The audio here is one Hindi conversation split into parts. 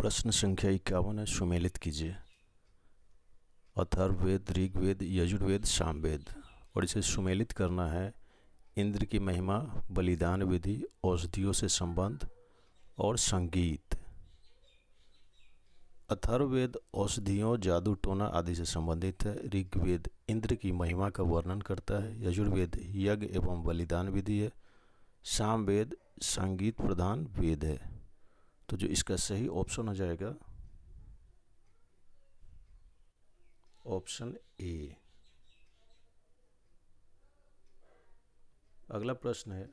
प्रश्न संख्या 51 है, सुमेलित कीजिए। अथर्ववेद, ऋग्वेद, यजुर्वेद, सामवेद। और इसे सुमेलित करना है। इंद्र की महिमा, बलिदान विधि, औषधियों से संबंध और संगीत। अथर्ववेद औषधियों, जादू टोना आदि से संबंधित है। ऋग्वेद इंद्र की महिमा का वर्णन करता है। यजुर्वेद यज्ञ एवं बलिदान विधि है। सामवेद संगीत प्रधान वेद है। तो जो इसका सही ऑप्शन हो जाएगा ऑप्शन ए। अगला प्रश्न है,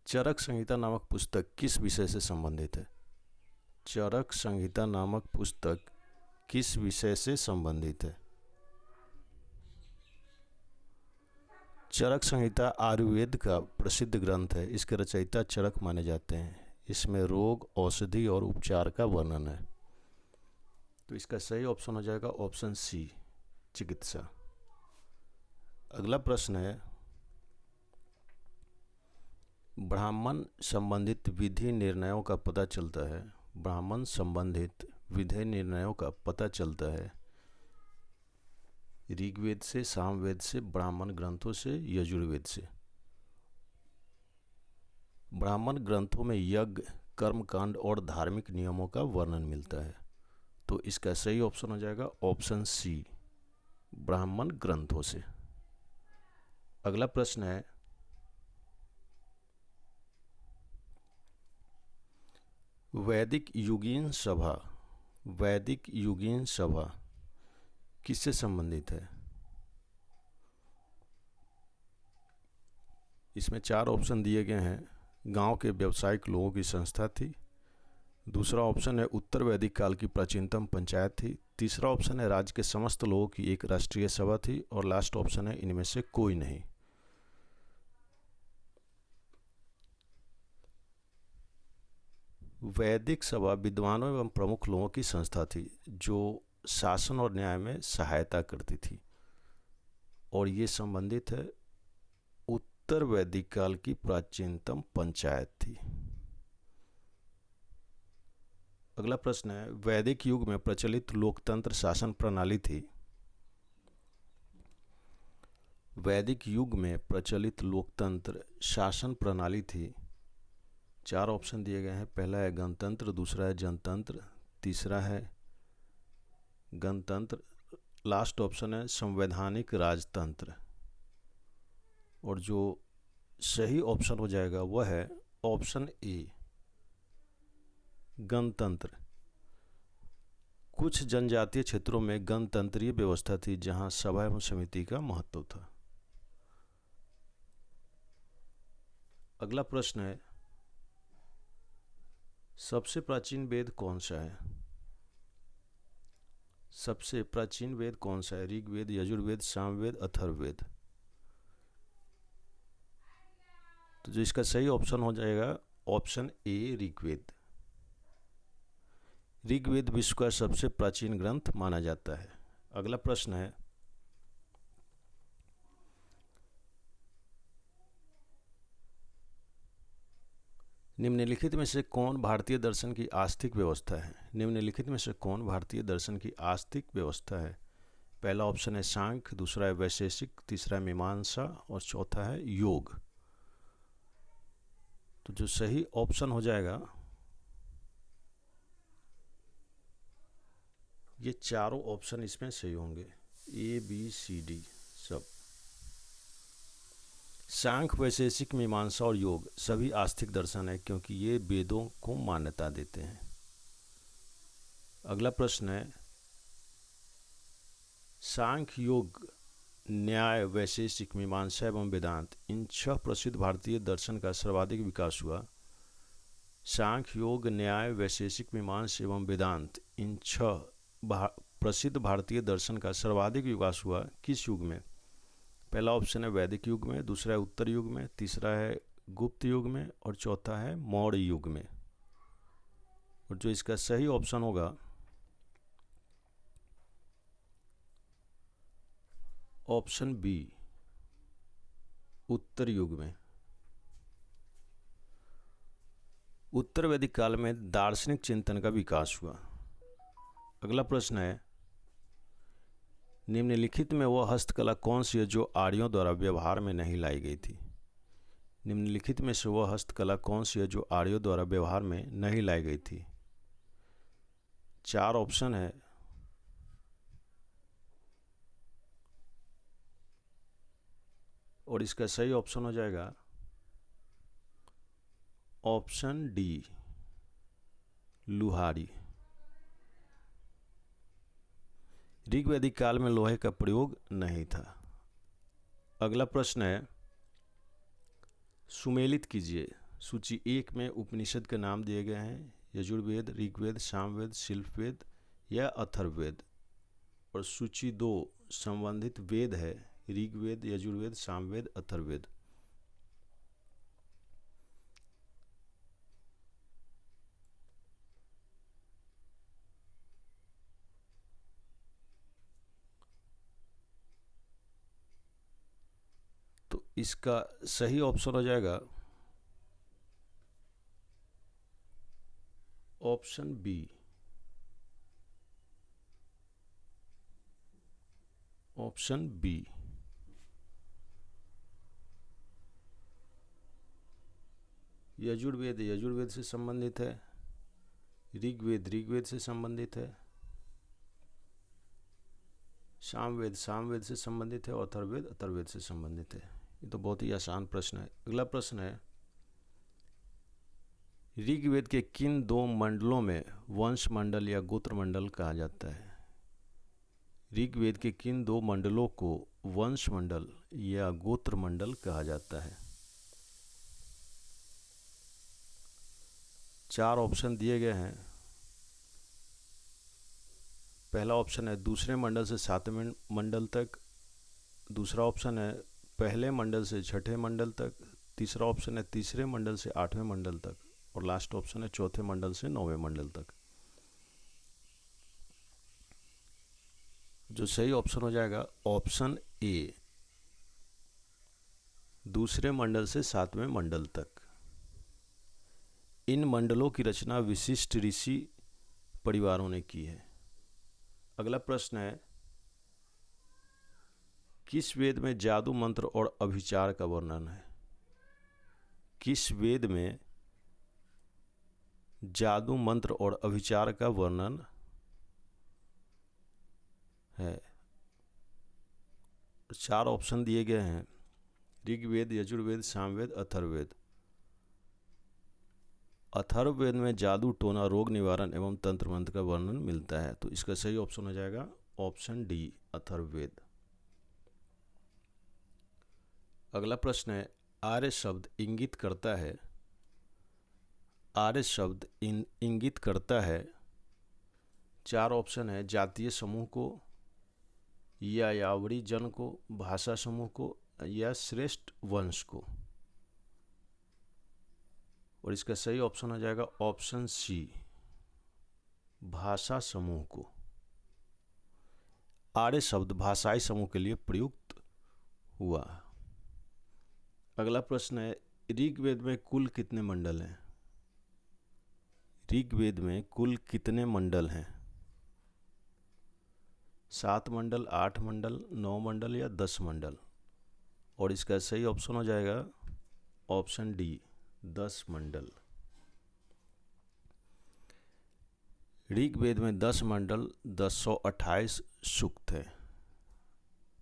चरक संहिता नामक पुस्तक किस विषय से संबंधित है? चरक संहिता नामक पुस्तक किस विषय से संबंधित है? चरक संहिता आयुर्वेद का प्रसिद्ध ग्रंथ है। इसके रचयिता चरक माने जाते हैं। इसमें रोग, औषधि और उपचार का वर्णन है। तो इसका सही ऑप्शन हो जाएगा ऑप्शन सी, चिकित्सा। अगला प्रश्न है, ब्राह्मण संबंधित विधि निर्णयों का पता चलता है। ब्राह्मण संबंधित विधि निर्णयों का पता चलता है ऋग्वेद से, सामवेद से, ब्राह्मण ग्रंथों से, यजुर्वेद से। ब्राह्मण ग्रंथों में यज्ञ, कर्मकांड और धार्मिक नियमों का वर्णन मिलता है। तो इसका सही ऑप्शन हो जाएगा ऑप्शन सी, ब्राह्मण ग्रंथों से। अगला प्रश्न है, वैदिक युगीन सभा, वैदिक युगीन सभा किससे संबंधित है? इसमें 4 ऑप्शन दिए गए हैं। गांव के व्यावसायिक लोगों की संस्था थी। दूसरा ऑप्शन है उत्तर वैदिक काल की प्राचीनतम पंचायत थी। तीसरा ऑप्शन है राज्य के समस्त लोगों की एक राष्ट्रीय सभा थी। और लास्ट ऑप्शन है इनमें से कोई नहीं। वैदिक सभा विद्वानों एवं प्रमुख लोगों की संस्था थी जो शासन और न्याय में सहायता करती थी। और ये संबंधित है उत्तर वैदिक काल की प्राचीनतम पंचायत थी। अगला प्रश्न है, वैदिक युग में प्रचलित लोकतंत्र शासन प्रणाली थी। वैदिक युग में प्रचलित लोकतंत्र शासन प्रणाली थी। 4 ऑप्शन दिए गए हैं। पहला है गणतंत्र, दूसरा है जनतंत्र, तीसरा है गणतंत्र, लास्ट ऑप्शन है संवैधानिक राजतंत्र। और जो सही ऑप्शन हो जाएगा वह है ऑप्शन ए, गणतंत्र। कुछ जनजातीय क्षेत्रों में गणतंत्रीय व्यवस्था थी जहां सभा एवं समिति का महत्व था। अगला प्रश्न है, सबसे प्राचीन वेद कौन सा है? सबसे प्राचीन वेद कौन सा है? ऋग्वेद, यजुर्वेद, सामवेद, अथर्ववेद। तो जो इसका सही ऑप्शन हो जाएगा ऑप्शन ए, ऋग्वेद। ऋग्वेद विश्व का सबसे प्राचीन ग्रंथ माना जाता है। अगला प्रश्न है, निम्नलिखित में से कौन भारतीय दर्शन की आस्तिक व्यवस्था है? निम्नलिखित में से कौन भारतीय दर्शन की आस्तिक व्यवस्था है? पहला ऑप्शन है सांख्य, दूसरा है वैशेषिक, तीसरा है मीमांसा और चौथा है योग। तो जो सही ऑप्शन हो जाएगा, ये चारों ऑप्शन इसमें सही होंगे, ए बी सी डी सब। सांख्य, वैशेषिक, मीमांसा और योग सभी आस्तिक दर्शन है क्योंकि ये वेदों को मान्यता देते हैं। अगला प्रश्न है, सांख्य, योग, न्याय, वैशेषिक, मीमांसा एवं वेदांत इन 6 प्रसिद्ध भारतीय दर्शन का सर्वाधिक विकास हुआ। सांख्य, योग, न्याय, वैशेषिक, मीमांसा एवं वेदांत इन 6 प्रसिद्ध भारतीय दर्शन का सर्वाधिक विकास हुआ किस युग में? पहला ऑप्शन है वैदिक युग में, दूसरा है उत्तर युग में, तीसरा है गुप्त युग में और चौथा है मौर्य युग में। और जो इसका सही ऑप्शन होगा ऑप्शन बी, उत्तर युग में। उत्तर वैदिक काल में दार्शनिक चिंतन का विकास हुआ। अगला प्रश्न है, निम्नलिखित में वह हस्तकला कौन सी है जो आर्यों द्वारा व्यवहार में नहीं लाई गई थी? निम्नलिखित में से वह हस्तकला कौन सी है जो आर्यों द्वारा व्यवहार में नहीं लाई गई थी? 4 ऑप्शन है। और इसका सही ऑप्शन हो जाएगा ऑप्शन डी, लुहारी। ऋग्वैदिक काल में लोहे का प्रयोग नहीं था। अगला प्रश्न है, सुमेलित कीजिए। सूची 1 में उपनिषद के नाम दिए गए हैं, यजुर्वेद, ऋग्वेद, सामवेद, शिल्पवेद या अथर्ववेद। और सूची 2 संबंधित वेद है, ऋग्वेद, यजुर्वेद, सामवेद, अथर्ववेद। तो इसका सही ऑप्शन हो जाएगा option B, option B. Yajurveda Yajurveda से संबंधित है, ऋग्वेद ऋग्वेद से संबंधित है, सामवेद सामवेद से संबंधित है और अथर्ववेद अथर्ववेद से संबंधित है। ये तो बहुत ही आसान प्रश्न है। अगला प्रश्न है, ऋग्वेद के किन 2 मंडलों में वंश मंडल या गोत्र मंडल कहा जाता है? ऋग्वेद के किन 2 मंडलों को वंश मंडल या गोत्र मंडल कहा जाता है? 4 ऑप्शन दिए गए हैं। पहला ऑप्शन है दूसरे मंडल से 7वें मंडल तक, दूसरा ऑप्शन है पहले मंडल से 6ठे मंडल तक, तीसरा ऑप्शन है तीसरे मंडल से 8वें मंडल तक, और लास्ट ऑप्शन है चौथे मंडल से 9वें मंडल तक। जो सही ऑप्शन हो जाएगा ऑप्शन ए, दूसरे मंडल से 7वें मंडल तक। इन मंडलों की रचना विशिष्ट ऋषि परिवारों ने की है। अगला प्रश्न है, किस वेद में जादू मंत्र और अभिचार का वर्णन है? किस वेद में जादू मंत्र और अभिचार का वर्णन है? 4 ऑप्शन दिए गए हैं, ऋग्वेद, यजुर्वेद, सामवेद, अथर्ववेद। अथर्ववेद में जादू टोना रोग निवारण एवं तंत्र मंत्र का वर्णन मिलता है। तो इसका सही ऑप्शन हो जाएगा ऑप्शन डी, अथर्ववेद। अगला प्रश्न है, आर्य शब्द इंगित करता है, आर्य शब्द इंगित करता है। 4 ऑप्शन है, जातीय समूह को, या यावड़ी जन को, भाषा समूह को, या श्रेष्ठ वंश को। और इसका सही ऑप्शन हो जाएगा ऑप्शन सी, भाषा समूह को। आर्य शब्द भाषाई समूह के लिए प्रयुक्त हुआ। अगला प्रश्न है, ऋग्वेद में कुल कितने मंडल हैं? ऋग्वेद में कुल कितने मंडल हैं? 7 मंडल, 8 मंडल, 9 मंडल या 10 मंडल। और इसका सही ऑप्शन हो जाएगा ऑप्शन डी, 10 मंडल। ऋग्वेद में 10 मंडल, 1028 सूक्त है।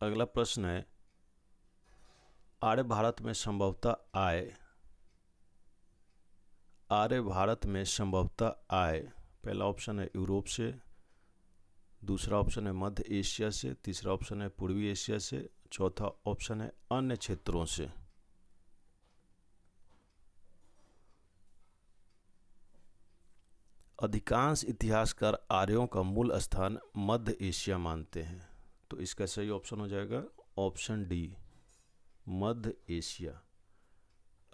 अगला प्रश्न है, आर्य भारत में संभवतः आए, आर्य भारत में संभवतः आए। पहला ऑप्शन है यूरोप से, दूसरा ऑप्शन है मध्य एशिया से, तीसरा ऑप्शन है पूर्वी एशिया से, चौथा ऑप्शन है अन्य क्षेत्रों से। अधिकांश इतिहासकार आर्यों का मूल स्थान मध्य एशिया मानते हैं। तो इसका सही ऑप्शन हो जाएगा ऑप्शन डी, मध्य एशिया।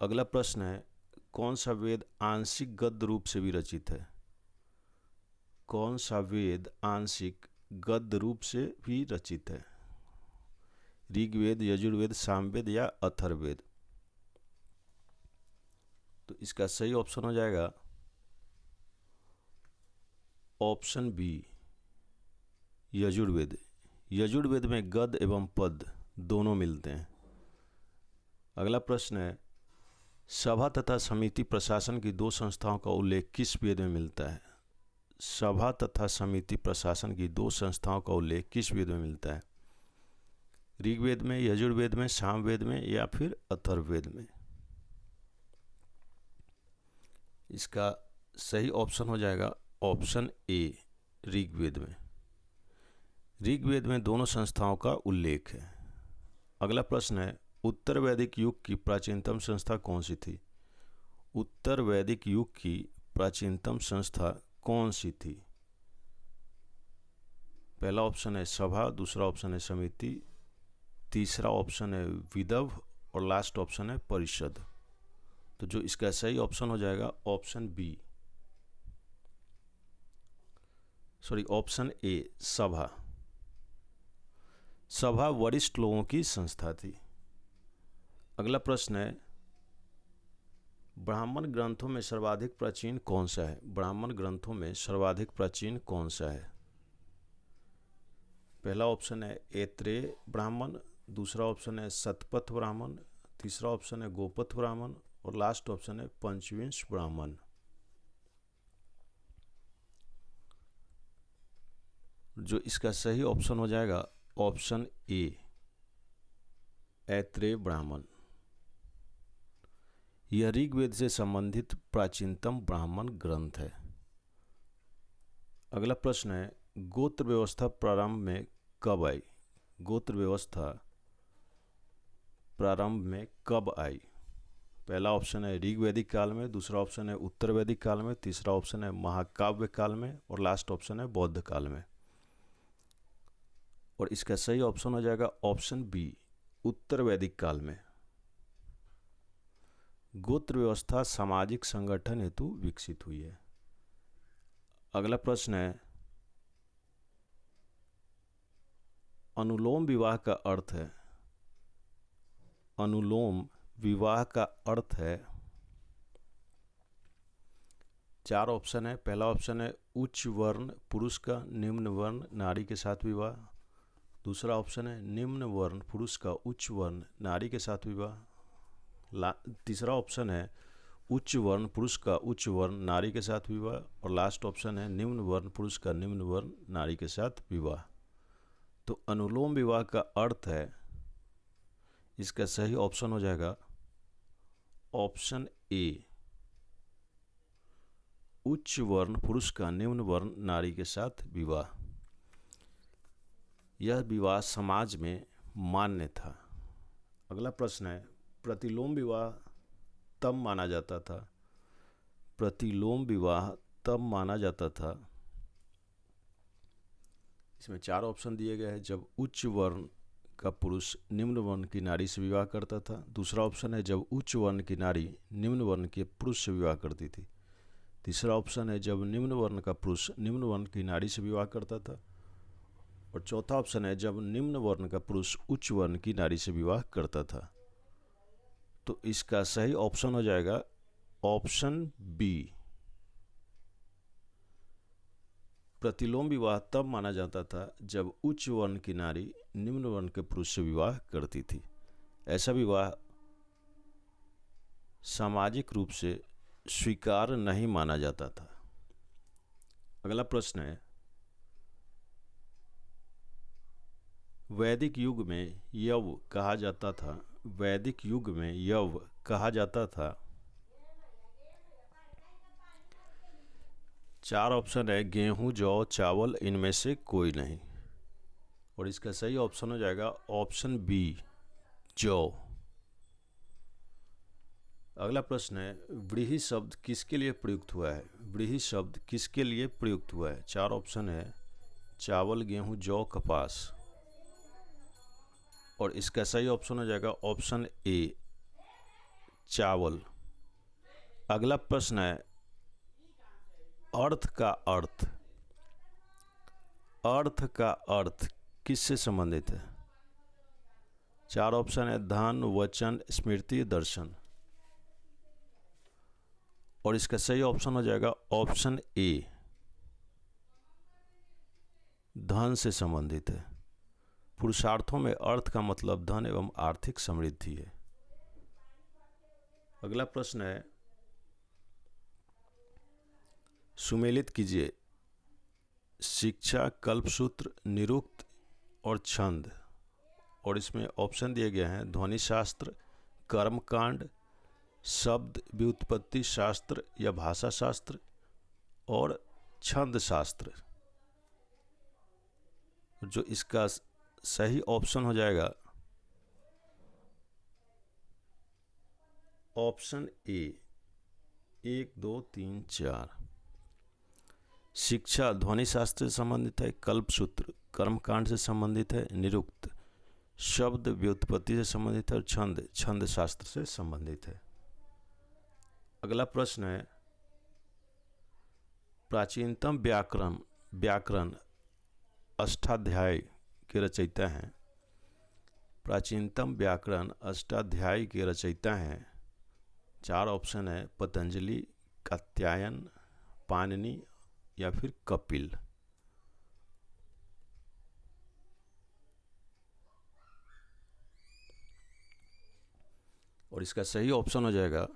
अगला प्रश्न है, कौन सा वेद आंशिक गद्य रूप से भी रचित है? कौन सा वेद आंशिक गद्य रूप से भी रचित है? ऋग्वेद, यजुर्वेद, सामवेद या अथर्ववेद। तो इसका सही ऑप्शन हो जाएगा ऑप्शन बी यजुर्वेद। यजुर्वेद में गद एवं पद दोनों मिलते हैं। अगला प्रश्न है, सभा तथा समिति प्रशासन की दो संस्थाओं का उल्लेख किस वेद में मिलता है? सभा तथा समिति प्रशासन की दो संस्थाओं का उल्लेख किस वेद में मिलता है? ऋग्वेद में, यजुर्वेद में, सामवेद में या फिर अथर्ववेद में? इसका सही ऑप्शन हो जाएगा ऑप्शन ए, ऋग्वेद में। ऋग्वेद में दोनों संस्थाओं का उल्लेख है। अगला प्रश्न है, उत्तर वैदिक युग की प्राचीनतम संस्था कौन सी थी? उत्तर वैदिक युग की प्राचीनतम संस्था कौन सी थी? पहला ऑप्शन है सभा, दूसरा ऑप्शन है समिति, तीसरा ऑप्शन है विदव और लास्ट ऑप्शन है परिषद। तो जो इसका सही ऑप्शन हो जाएगा option B, sorry option A, सभा। सभा वरिष्ठ लोगों की संस्था थी। अगला प्रश्न है, ब्राह्मण ग्रंथों में सर्वाधिक प्राचीन कौन सा है? ब्राह्मण ग्रंथों में सर्वाधिक प्राचीन कौन सा है? पहला ऑप्शन है ऐत्रेय ब्राह्मण, दूसरा ऑप्शन है शतपथ ब्राह्मण, तीसरा ऑप्शन है गोपथ ब्राह्मण और लास्ट ऑप्शन है पंचविंश ब्राह्मण। जो इसका सही ऑप्शन हो जाएगा ऑप्शन ए, ऐत्रेय ब्राह्मण। यह ऋग्वेद से संबंधित प्राचीनतम ब्राह्मण ग्रंथ है। अगला प्रश्न है, गोत्र व्यवस्था प्रारंभ में कब आई? गोत्र व्यवस्था प्रारंभ में कब आई? पहला ऑप्शन है ऋग्वैदिक काल में, दूसरा ऑप्शन है उत्तर वैदिक काल में, तीसरा ऑप्शन है महाकाव्य काल में और लास्ट ऑप्शन है बौद्ध काल में। और इसका सही ऑप्शन हो जाएगा ऑप्शन बी, उत्तर वैदिक काल में। गोत्र व्यवस्था सामाजिक संगठन हेतु विकसित हुई है। अगला प्रश्न है, अनुलोम विवाह का अर्थ है? अनुलोम विवाह का अर्थ है, चार ऑप्शन है। पहला ऑप्शन है उच्च वर्ण पुरुष का निम्न वर्ण नारी के साथ विवाह, दूसरा ऑप्शन है निम्न वर्ण पुरुष का उच्च वर्ण नारी के साथ विवाह, तीसरा ऑप्शन है उच्च वर्ण पुरुष का उच्च वर्ण नारी के साथ विवाह और लास्ट ऑप्शन है निम्न वर्ण पुरुष का निम्न वर्ण नारी के साथ विवाह। तो अनुलोम विवाह का अर्थ है, इसका सही ऑप्शन हो जाएगा ऑप्शन ए, उच्च वर्ण पुरुष का निम्न वर्ण नारी के साथ विवाह। यह विवाह समाज में मान्य था। अगला प्रश्न है, प्रतिलोम विवाह तब माना जाता था? प्रतिलोम विवाह तब माना जाता था, इसमें चार ऑप्शन दिए गए हैं, जब उच्च वर्ण का पुरुष निम्न वर्ण की नारी से विवाह करता था, दूसरा ऑप्शन है जब उच्च वर्ण की नारी निम्न वर्ण के पुरुष से विवाह करती थी, तीसरा ऑप्शन है जब निम्न वर्ण का पुरुष निम्न वर्ण की नारी से विवाह करता था और चौथा ऑप्शन है जब निम्न वर्ण का पुरुष उच्च वर्ण की नारी से विवाह करता था। तो इसका सही ऑप्शन हो जाएगा ऑप्शन बी, प्रतिलोम विवाह तब माना जाता था जब उच्च वर्ण की नारी निम्न वर्ण के पुरुष से विवाह करती थी। ऐसा विवाह सामाजिक रूप से स्वीकार नहीं माना जाता था। अगला प्रश्न है, वैदिक युग में यव कहा जाता था? वैदिक युग में यव कहा जाता था। चार ऑप्शन है गेहूं, जौ, चावल, इनमें से कोई नहीं। और इसका सही ऑप्शन हो जाएगा ऑप्शन बी, जौ। अगला प्रश्न है, व्रीहि शब्द किसके लिए प्रयुक्त हुआ है? व्रीहि शब्द किसके लिए प्रयुक्त हुआ है? चार ऑप्शन है चावल, गेहूं, जौ, कपास। और इसका सही ऑप्शन हो जाएगा ऑप्शन ए, चावल। अगला प्रश्न है, अर्थ का अर्थ, अर्थ का अर्थ किससे संबंधित है? चार ऑप्शन है धन, वचन, स्मृति, दर्शन। और इसका सही ऑप्शन हो जाएगा ऑप्शन ए, धन से संबंधित है। पुरुषार्थों में अर्थ का मतलब धन एवं आर्थिक समृद्धि है। अगला प्रश्न है, सुमेलित कीजिए शिक्षा, कल्पसूत्र, निरुक्त और छंद। और इसमें ऑप्शन दिए गए हैं ध्वनि शास्त्र, कर्मकांड, शब्द व्युत्पत्ति शास्त्र या भाषा शास्त्र और छंद शास्त्र। जो इसका सही ऑप्शन हो जाएगा ऑप्शन ए, 1 2 3 4। शिक्षा ध्वनि शास्त्र से संबंधित है, कल्पसूत्र कर्मकांड से संबंधित है, निरुक्त शब्द व्युत्पत्ति से संबंधित है और छंद छंद शास्त्र से संबंधित है। अगला प्रश्न है, प्राचीनतम व्याकरण अष्टाध्यायी के रचयिता हैं। प्राचीनतम व्याकरण अष्टाध्यायी के रचयिता हैं। 4 ऑप्शन है, पतंजलि, कात्यायन, पाणिनि या फिर कपिल। और इसका सही ऑप्शन हो जाएगा